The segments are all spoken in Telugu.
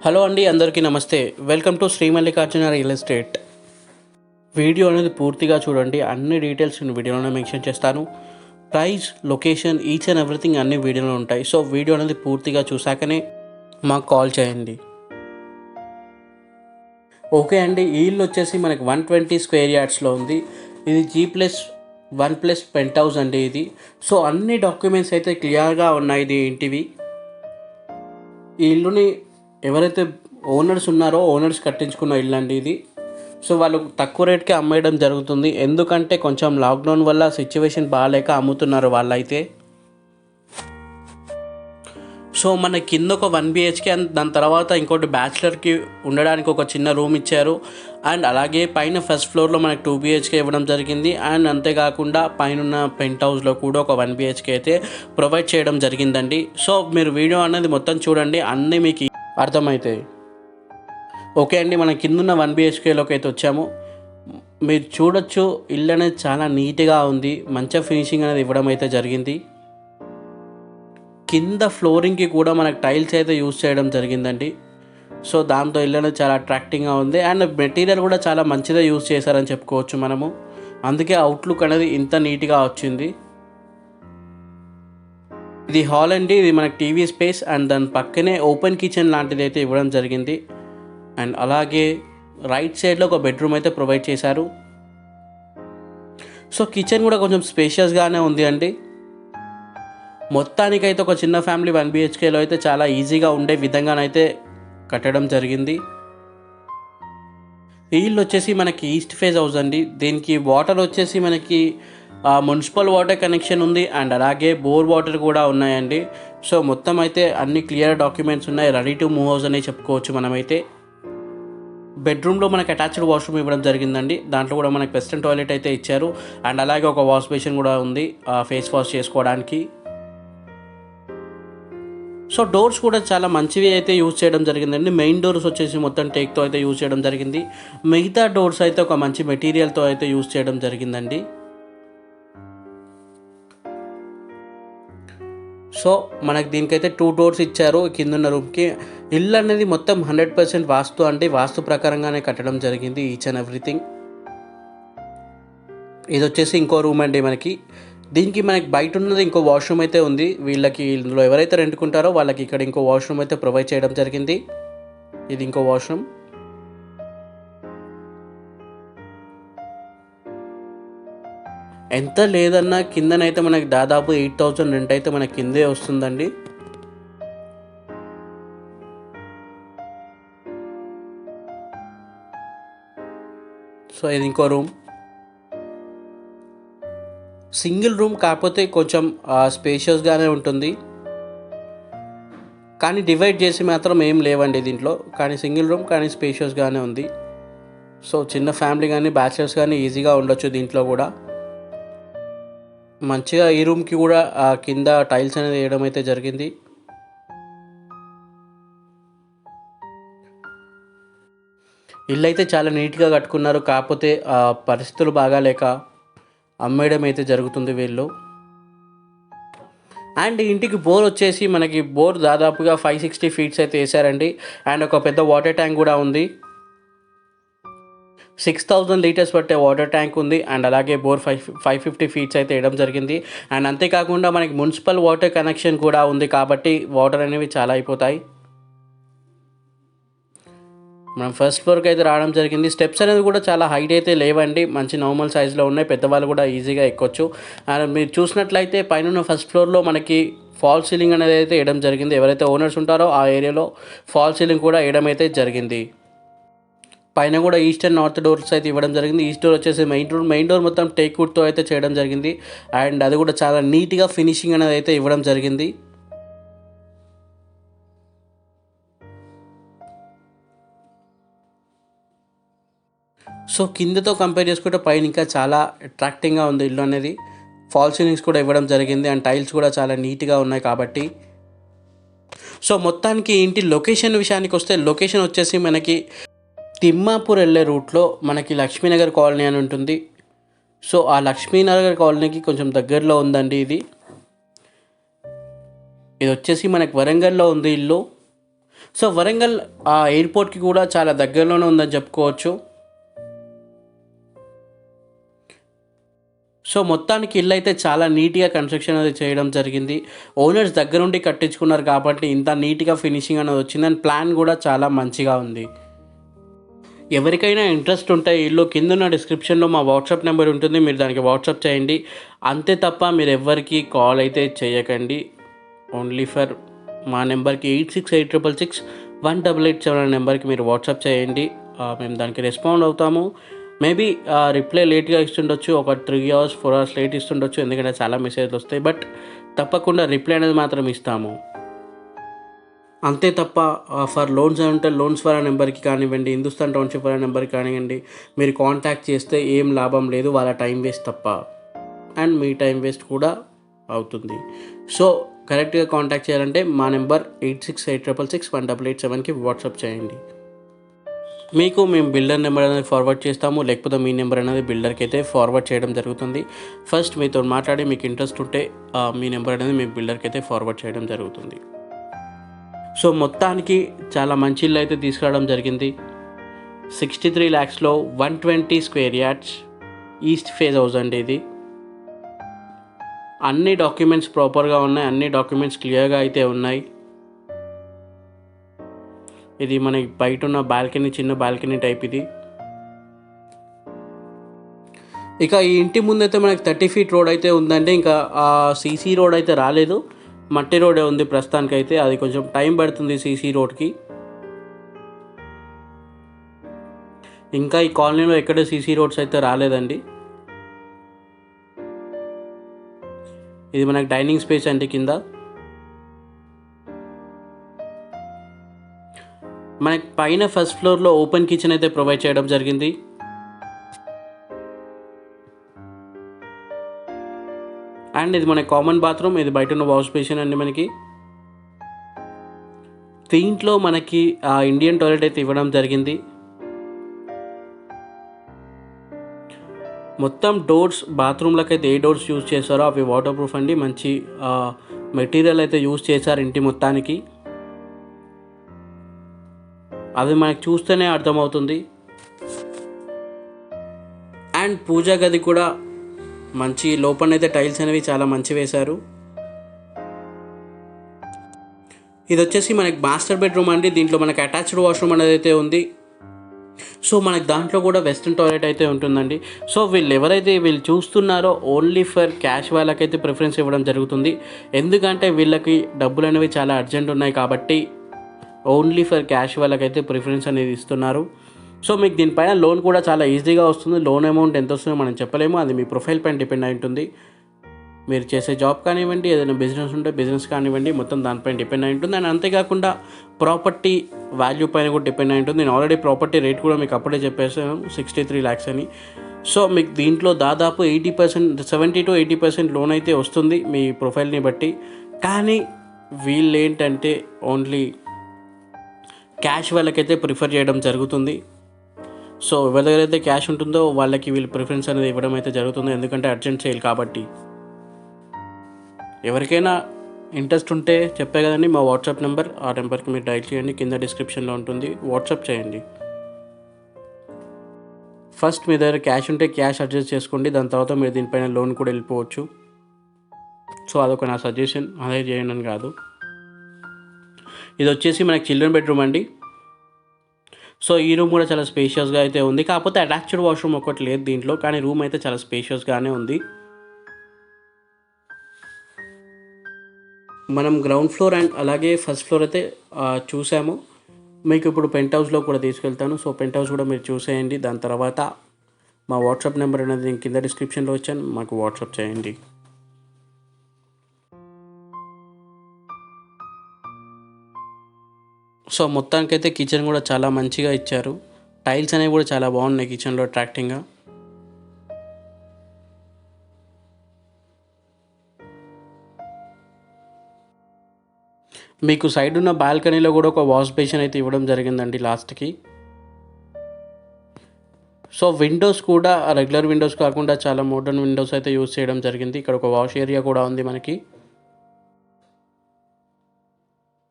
హలో అండి, అందరికీ నమస్తే. Welcome to Shri Mallikarjuna real estate. Video అనేది పూర్తిగా చూడండి. అన్ని డీటెయిల్స్ నేను వీడియోలోనే మెన్షన్ చేస్తాను. Price, location, each and everything అన్ని వీడియోలో ఉంటాయి. సో వీడియో అనేది పూర్తిగా చూశాకనే మాకు కాల్ చేయండి. ఓకే అండి, ఈ ఇల్లు వచ్చేసి మనకి 120 స్క్వేర్ యార్డ్స్లో ఉంది. ఇది G+1+ పెంట్ హౌస్ అండి ఇది. సో అన్ని డాక్యుమెంట్స్ అయితే క్లియర్గా ఉన్నాయి ఇది ఇంటివి. ఈ ఇల్లుని ఎవరైతే ఓనర్స్ ఉన్నారో ఓనర్స్ కట్టించుకున్న ఇల్లు అండి ఇది. సో వాళ్ళు తక్కువ రేట్కే అమ్మేయడం జరుగుతుంది. ఎందుకంటే కొంచెం లాక్డౌన్ వల్ల సిచ్యువేషన్ బాగాలేక అమ్ముతున్నారు వాళ్ళైతే. సో మన కింద ఒక 1 BHK అండ్ దాని తర్వాత ఇంకోటి బ్యాచిలర్కి ఉండడానికి ఒక చిన్న రూమ్ ఇచ్చారు. అండ్ అలాగే పైన ఫస్ట్ ఫ్లోర్లో మనకి 2 BHK ఇవ్వడం జరిగింది. అండ్ అంతేకాకుండా పైన పెంట్ హౌస్లో కూడా ఒక 1 BHK అయితే ప్రొవైడ్ చేయడం జరిగిందండి. సో మీరు వీడియో అనేది మొత్తం చూడండి, అన్నీ మీకు అర్థమవుతాయి. ఓకే అండి, మనం కిందున్న 1 BHKలోకి అయితే వచ్చాము. మీరు చూడొచ్చు, ఇల్లు అనేది చాలా నీట్గా ఉంది. మంచి ఫినిషింగ్ అనేది ఇవ్వడం అయితే జరిగింది. కింద ఫ్లోరింగ్కి కూడా మనకు టైల్స్ అయితే యూజ్ చేయడం జరిగిందండి. సో దాంతో ఇల్లు అనేది చాలా అట్రాక్టింగ్గా ఉంది. అండ్ మెటీరియల్ కూడా చాలా మంచిగా యూజ్ చేశారని చెప్పుకోవచ్చు మనము. అందుకే అవుట్లుక్ అనేది ఇంత నీట్గా వచ్చింది. ఇది హాల్ అండి. ఇది మనకి టీవీ స్పేస్ అండ్ దాని పక్కనే ఓపెన్ కిచెన్ లాంటిది అయితే ఇవ్వడం జరిగింది. అండ్ అలాగే రైట్ సైడ్లో ఒక బెడ్రూమ్ అయితే ప్రొవైడ్ చేశారు. సో కిచెన్ కూడా కొంచెం స్పేషియస్గానే ఉంది అండి. మొత్తానికైతే ఒక చిన్న ఫ్యామిలీ 1 BHKలో అయితే చాలా ఈజీగా ఉండే విధంగానైతే కట్టడం జరిగింది. ఈ ఇల్లు వచ్చేసి మనకి ఈస్ట్ ఫేజ్ హౌస్ అండి. దీనికి వాటర్ వచ్చేసి మనకి మున్సిపల్ వాటర్ కనెక్షన్ ఉంది. అండ్ అలాగే బోర్ వాటర్ కూడా ఉన్నాయండి. సో మొత్తం అయితే అన్ని క్లియర్ డాక్యుమెంట్స్ ఉన్నాయి. రెడీ టు మూవ్ హౌస్ అనే చెప్పుకోవచ్చు మనమైతే. బెడ్రూమ్లో మనకి అటాచ్డ్ వాష్రూమ్ ఇవ్వడం జరిగిందండి. దాంట్లో కూడా మనకి వెస్టర్న్ టాయిలెట్ అయితే ఇచ్చారు. అండ్ అలాగే ఒక వాష్ బేసిన్ కూడా ఉంది ఫేస్ వాష్ చేసుకోవడానికి. సో డోర్స్ కూడా చాలా మంచివి అయితే యూజ్ చేయడం జరిగిందండి. మెయిన్ డోర్స్ వచ్చేసి మొత్తం టేక్తో అయితే యూజ్ చేయడం జరిగింది. మిగతా డోర్స్ అయితే ఒక మంచి మెటీరియల్తో అయితే యూజ్ చేయడం జరిగిందండి. సో మనకి దీనికైతే 2 డోర్స్ ఇచ్చారు కిందున్న రూమ్కి. ఇల్లు అనేది మొత్తం 100% వాస్తు అంటే వాస్తు ప్రకారంగానే కట్టడం జరిగింది ఈచ్ అండ్ ఎవ్రీథింగ్. ఇది వచ్చేసి ఇంకో రూమ్ అండి మనకి. దీనికి మనకి బయట ఉన్నది ఇంకో వాష్రూమ్ అయితే ఉంది. వీళ్ళకి ఇందులో ఎవరైతే రెంట్కుంటారో వాళ్ళకి ఇక్కడ ఇంకో వాష్రూమ్ అయితే ప్రొవైడ్ చేయడం జరిగింది. ఇది ఇంకో వాష్రూమ్. ఎంత లేదన్నా కిందనైతే మనకి దాదాపు 8,000 రెంట్ అయితే మనకి కిందే వస్తుందండి. సో ఇది ఇంకో రూమ్. సింగిల్ రూమ్ కాకపోతే కొంచెం స్పేషియస్గానే ఉంటుంది. కానీ డివైడ్ చేసి మాత్రం ఏం లేవండి దీంట్లో. కానీ సింగిల్ రూమ్ కానీ స్పేషియస్గానే ఉంది. సో చిన్న ఫ్యామిలీ కానీ బ్యాచిలర్స్ కానీ ఈజీగా ఉండొచ్చు దీంట్లో కూడా. మంచిగా ఈ రూమ్కి కూడా కింద టైల్స్ అనేది వేయడం అయితే జరిగింది. ఇల్లు అయితే చాలా నీట్గా కట్టుకున్నారు. కాకపోతే పరిస్థితులు బాగాలేక అమ్మేయడం అయితే జరుగుతుంది వీళ్ళు. అండ్ ఇంటికి బోర్ వచ్చేసి మనకి బోర్ దాదాపుగా 560 ఫీట్స్ అయితే వేసారండి. అండ్ ఒక పెద్ద వాటర్ ట్యాంక్ కూడా ఉంది. 6,000 లీటర్స్ పట్టే వాటర్ ట్యాంక్ ఉంది. అండ్ అలాగే బోర్ 550 ఫీట్స్ అయితే వేయడం జరిగింది. అండ్ అంతేకాకుండా మనకి మున్సిపల్ వాటర్ కనెక్షన్ కూడా ఉంది కాబట్టి వాటర్ అనేవి చాలా అయిపోతాయి. మనం ఫస్ట్ ఫ్లోర్కి అయితే రావడం జరిగింది. స్టెప్స్ అనేది కూడా చాలా హైట్ అయితే లేవండి, మంచి నార్మల్ సైజులో ఉన్నాయి. పెద్దవాళ్ళు కూడా ఈజీగా ఎక్కొచ్చు. అండ్ మీరు చూసినట్లయితే పైన ఫస్ట్ ఫ్లోర్లో మనకి ఫాల్ సీలింగ్ అనేది అయితే వేయడం జరిగింది. ఎవరైతే ఓనర్స్ ఉంటారో ఆ ఏరియాలో ఫాల్ సీలింగ్ కూడా వేయడం అయితే జరిగింది. పైన కూడా ఈస్ట్ అండ్ నార్త్ డోర్స్ అయితే ఇవ్వడం జరిగింది. ఈస్ట్ డోర్ వచ్చేసి మెయిన్ డోర్ మొత్తం టేక్ వుడ్తో అయితే చేయడం జరిగింది. అండ్ అది కూడా చాలా నీట్గా ఫినిషింగ్ అనేది అయితే ఇవ్వడం జరిగింది. సో కిందతో కంపేర్ చేసుకుంటే పైన ఇంకా చాలా అట్రాక్టింగ్గా ఉంది ఇల్లు అనేది. ఫాల్ సీలింగ్స్ కూడా ఇవ్వడం జరిగింది. అండ్ టైల్స్ కూడా చాలా నీట్గా ఉన్నాయి కాబట్టి. సో మొత్తానికి ఇంటి లొకేషన్ విషయానికి వస్తే, లొకేషన్ వచ్చేసి మనకి తిమ్మాపూర్ వెళ్ళే రూట్లో మనకి లక్ష్మీనగర్ కాలనీ అని ఉంటుంది. సో ఆ లక్ష్మీనగర్ కాలనీకి కొంచెం దగ్గరలో ఉందండి ఇది. ఇది వచ్చేసి మనకి వరంగల్లో ఉంది ఇల్లు. సో వరంగల్ ఎయిర్పోర్ట్కి కూడా చాలా దగ్గరలోనే ఉందని చెప్పుకోవచ్చు. సో మొత్తానికి ఇల్లు అయితే చాలా నీట్గా కన్స్ట్రక్షన్ అనేది చేయడం జరిగింది. ఓనర్స్ దగ్గరుండి కట్టించుకున్నారు కాబట్టి ఇంత నీట్గా ఫినిషింగ్ అనేది వచ్చింది. అండ్ ప్లాన్ కూడా చాలా మంచిగా ఉంది. ఎవరికైనా ఇంట్రెస్ట్ ఉంటే ఇల్లు కింద డిస్క్రిప్షన్లో మా వాట్సాప్ నెంబర్ ఉంటుంది, మీరు దానికి వాట్సాప్ చేయండి. అంతే తప్ప మీరు ఎవ్వరికి కాల్ అయితే చేయకండి. ఓన్లీ ఫర్ మా నెంబర్కి 8686661887 నెంబర్కి మీరు వాట్సాప్ చేయండి. మేము దానికి రెస్పాండ్ అవుతాము. మేబీ రిప్లై లేట్గా ఇస్తుండొచ్చు, ఒక 3 hours 4 hours లేట్ ఇస్తుండొచ్చు, ఎందుకంటే చాలా మెసేజ్లు వస్తాయి. బట్ తప్పకుండా రిప్లై అనేది మాత్రం ఇస్తాము. అంతే తప్ప ఫర్ లోన్స్ ఉంటే లోన్స్ వాళ్ళ నెంబర్కి కానివ్వండి, హిందుస్థాన్ టౌన్షిప్ వాళ్ళ నెంబర్కి కానివ్వండి, మీరు కాంటాక్ట్ చేస్తే ఏం లాభం లేదు, వాళ్ళ టైం వేస్ట్ తప్ప. అండ్ మీ టైం వేస్ట్ కూడా అవుతుంది. సో కరెక్ట్గా కాంటాక్ట్ చేయాలంటే మా నెంబర్ 8686661887కి వాట్సాప్ చేయండి. మీకు మేము బిల్డర్ నెంబర్ అనేది ఫార్వర్డ్ చేస్తాము, లేకపోతే మీ నెంబర్ అనేది బిల్డర్కి అయితే ఫార్వర్డ్ చేయడం జరుగుతుంది. ఫస్ట్ మీతో మాట్లాడి మీకు ఇంట్రెస్ట్ ఉంటే మీ నెంబర్ అనేది మీ బిల్డర్కి అయితే ఫార్వర్డ్ చేయడం జరుగుతుంది. సో మొత్తానికి చాలా మంచి ఇల్లు అయితే తీసుకురావడం జరిగింది. 63 lakhsలో 120 square yards east phase house అండి ఇది. అన్ని డాక్యుమెంట్స్ ప్రాపర్గా ఉన్నాయి, అన్ని డాక్యుమెంట్స్ క్లియర్గా అయితే ఉన్నాయి. ఇది మనకి బయట ఉన్న బాల్కనీ, చిన్న బాల్కనీ టైప్ ఇది. ఇక ఈ ఇంటి ముందైతే మనకి 30 feet రోడ్ అయితే ఉందండి. ఇంకా సీసీ రోడ్ అయితే రాలేదు, మట్టి రోడే ఉంది ప్రస్తుతానికైతే. అది కొంచెం టైం పడుతుంది సీసీ రోడ్కి. ఇంకా ఈ కాలనీలో ఎక్కడ సీసీ రోడ్స్ అయితే రాలేదండి. ఇది మనకి డైనింగ్ స్పేస్ అండి. కింద మనకి పైన ఫస్ట్ ఫ్లోర్లో ఓపెన్ కిచెన్ అయితే ప్రొవైడ్ చేయడం జరిగింది. అండ్ ఇది మనకి కామన్ బాత్రూమ్, ఇది బయట ఉన్న వాష్ బేసిన్ అండి. మనకి దీంట్లో మనకి ఇండియన్ టాయిలెట్ అయితే ఇవ్వడం జరిగింది. మొత్తం డోర్స్ బాత్రూమ్లకు అయితే ఏ డోర్స్ యూజ్ చేశారో అవి వాటర్ ప్రూఫ్ అండి. మంచి మెటీరియల్ అయితే యూజ్ చేశారు ఇంటి మొత్తానికి. అది మనకు చూస్తేనే అర్థమవుతుంది. అండ్ పూజా గది కూడా మంచి లోపలనైతే టైల్స్ అనేవి చాలా మంచి వేశారు. ఇది వచ్చేసి మనకి మాస్టర్ బెడ్రూమ్ అండి. దీంట్లో మనకి అటాచ్డ్ వాష్రూమ్ అనేది అయితే ఉంది. సో మనకి దాంట్లో కూడా వెస్ట్రన్ టాయిలెట్ అయితే ఉంటుందండి. సో వీళ్ళు చూస్తున్నారో ఓన్లీ ఫర్ క్యాష్ వాళ్ళకైతే ప్రిఫరెన్స్ ఇవ్వడం జరుగుతుంది. ఎందుకంటే వీళ్ళకి డబ్బులు అనేవి చాలా అర్జెంట్ ఉన్నాయి కాబట్టి ఓన్లీ ఫర్ క్యాష్ వాళ్ళకైతే ప్రిఫరెన్స్ అనేది ఇస్తున్నారు. సో మీకు దీనిపైన లోన్ కూడా చాలా ఈజీగా వస్తుంది. లోన్ అమౌంట్ ఎంత వస్తుందో మనం చెప్పలేము, అది మీ ప్రొఫైల్ పైన డిపెండ్ అయి ఉంటుంది. మీరు చేసే జాబ్ కానివ్వండి, ఏదైనా బిజినెస్ ఉంటే బిజినెస్ కానివ్వండి, మొత్తం దానిపైన డిపెండ్ అయి ఉంటుంది. అండ్ అంతేకాకుండా ప్రాపర్టీ వాల్యూ పైన కూడా డిపెండ్ అయి ఉంటుంది. నేను ఆల్రెడీ ప్రాపర్టీ రేట్ కూడా మీకు అప్పుడే చెప్పేసాను, 63 lakhs అని. సో మీకు దీంట్లో దాదాపు 80%, 70 to 80% లోన్ అయితే వస్తుంది మీ ప్రొఫైల్ని బట్టి. కానీ వీళ్ళు ఏంటంటే ఓన్లీ క్యాష్ వాళ్ళకైతే ప్రిఫర్ చేయడం జరుగుతుంది. సో ఎవరి దగ్గర అయితే క్యాష్ ఉంటుందో వాళ్ళకి వీళ్ళు ప్రిఫరెన్స్ అనేది ఇవ్వడం అయితే జరుగుతుంది, ఎందుకంటే అర్జెంట్ సేల్ కాబట్టి. ఎవరికైనా ఇంట్రెస్ట్ ఉంటే చెప్పే కదండి మా వాట్సాప్ నెంబర్, ఆ నెంబర్కి మీరు డైల్ చేయండి, కింద డిస్క్రిప్షన్లో ఉంటుంది, వాట్సాప్ చేయండి. ఫస్ట్ మీ దగ్గర క్యాష్ ఉంటే క్యాష్ అడ్జస్ట్ చేసుకోండి, దాని తర్వాత మీరు దీనిపైన లోన్ కూడా వెళ్ళిపోవచ్చు. సో అదొక నా సజెషన్, అదే చేయండి అని కాదు. ఇది వచ్చేసి మనకి చిల్డ్రన్ బెడ్రూమ్ అండి. సో ఈ రూమ్ కూడా చాలా స్పేషియస్గా అయితే ఉంది. కాకపోతే అటాచ్డ్ వాష్రూమ్ ఒకటి లేదు దీంట్లో, కానీ రూమ్ అయితే చాలా స్పేషియస్గానే ఉంది. మనం గ్రౌండ్ ఫ్లోర్ అండ్ అలాగే ఫస్ట్ ఫ్లోర్ అయితే చూసాము. మీకు ఇప్పుడు పెంట్ హౌస్లో కూడా తీసుకెళ్తాను. సో పెంట్ హౌస్ కూడా మీరు చూసేయండి. దాని తర్వాత మా వాట్సాప్ నెంబర్ అనేది నేను కింద డిస్క్రిప్షన్లో వచ్చాను, మాకు వాట్సాప్ చేయండి. సో మొత్తానికైతే కిచెన్ కూడా చాలా మంచిగా ఇచ్చారు. టైల్స్ అనేవి కూడా చాలా బాగున్నాయి కిచెన్లో అట్రాక్టింగ్గా. మీకు సైడ్ ఉన్న బాల్కనీలో కూడా ఒక వాష్ బేసిన్ అయితే ఇవ్వడం జరిగిందండి లాస్ట్కి. సో విండోస్ కూడా రెగ్యులర్ విండోస్ కాకుండా చాలా మోడర్న్ విండోస్ అయితే యూజ్ చేయడం జరిగింది. ఇక్కడ ఒక వాష్ ఏరియా కూడా ఉంది మనకి.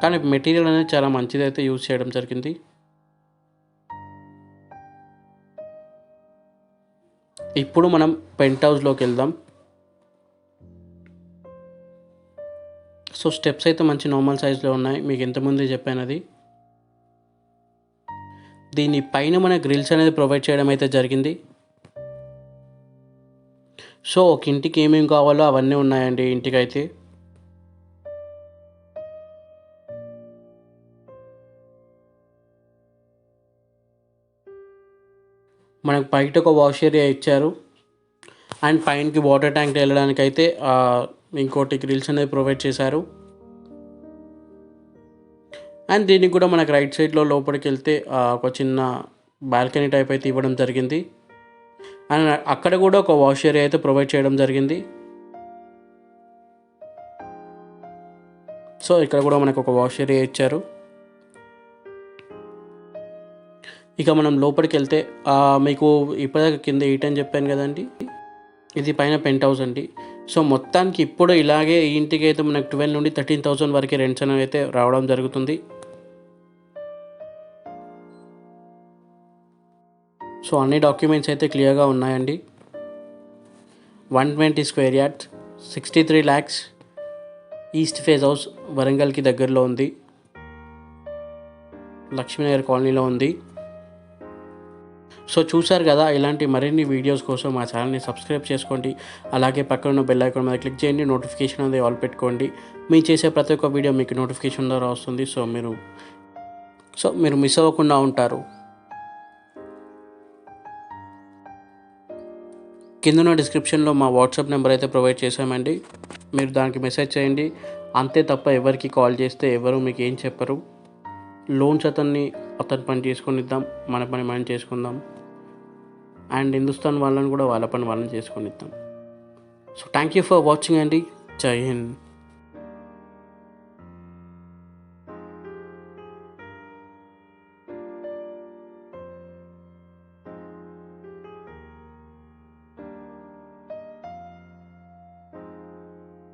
కానీ మెటీరియల్ అనేది చాలా మంచిదైతే యూజ్ చేయడం జరిగింది. ఇప్పుడు మనం పెంట్ హౌస్లోకి వెళ్దాం. సో స్టెప్స్ అయితే మంచి నార్మల్ సైజ్లో ఉన్నాయి, మీకు ఎంతమంది చెప్పాను అది. దీని పైన మన గ్రిల్స్ అనేది ప్రొవైడ్ చేయడం అయితే జరిగింది. సో ఒక ఇంటికి ఏమేమి కావాలో అవన్నీ ఉన్నాయండి ఇంటికైతే. మనకు బయట ఒక వాష్ ఏరియా ఇచ్చారు అండ్ పైనకి వాటర్ ట్యాంక్ వెళ్ళడానికి అయితే ఇంకోటి గ్రిల్స్ అనేది ప్రొవైడ్ చేశారు. అండ్ దీనికి కూడా మనకు రైట్ సైడ్లో లోపలికి వెళ్తే ఒక చిన్న బాల్కనీ టైప్ అయితే ఇవ్వడం జరిగింది. అండ్ అక్కడ కూడా ఒక వాష్ ఏరియా అయితే ప్రొవైడ్ చేయడం జరిగింది. సో ఇక్కడ కూడా మనకు ఒక వాష్ ఏరియా ఇచ్చారు. ఇక మనం లోపలికి వెళ్తే మీకు ఇప్పటిదాకా కింద 8 అని చెప్పాను కదండి, ఇది పైన పెంట్ హౌస్ అండి. సో మొత్తానికి ఇప్పుడు ఇలాగే ఈ ఇంటికి అయితే మనకు 12 నుండి 13,000 వరకు రెంట్స్ అనేవి అయితే రావడం జరుగుతుంది. సో అన్ని డాక్యుమెంట్స్ అయితే క్లియర్గా ఉన్నాయండి. 120 square yards, 63 lakhs, east phase house, వరంగల్కి దగ్గరలో ఉంది, లక్ష్మీనగర్ కాలనీలో ఉంది. సో చూసారు కదా, ఇలాంటి మరిన్ని వీడియోస్ కోసం మా ఛానల్ని సబ్స్క్రైబ్ చేసుకోండి. అలాగే పక్కన ఉన్న బెల్ ఐకాన్ మీద క్లిక్ చేయండి, నోటిఫికేషన్ అనేది ఆల్ పెట్టుకోండి. మేము చేసే ప్రతి ఒక్క వీడియో మీకు నోటిఫికేషన్ ద్వారా వస్తుంది. సో మీరు మిస్ అవ్వకుండా ఉంటారు. కింద డిస్క్రిప్షన్లో మా వాట్సాప్ నెంబర్ అయితే ప్రొవైడ్ చేశామండి, మీరు దానికి మెసేజ్ చేయండి. అంతే తప్ప ఎవరికి కాల్ చేస్తే ఎవరు మీకు ఏం చెప్పరు. లోన్స్ అతని పని చేసుకొనిద్దాం, మన పని మనం చేసుకుందాం. అండ్ హిందుస్థాన్ వాళ్ళని కూడా వాళ్ళ పని వాళ్ళని చేసుకొనిద్దాం. So thank you for watching అండి. జై హింద్.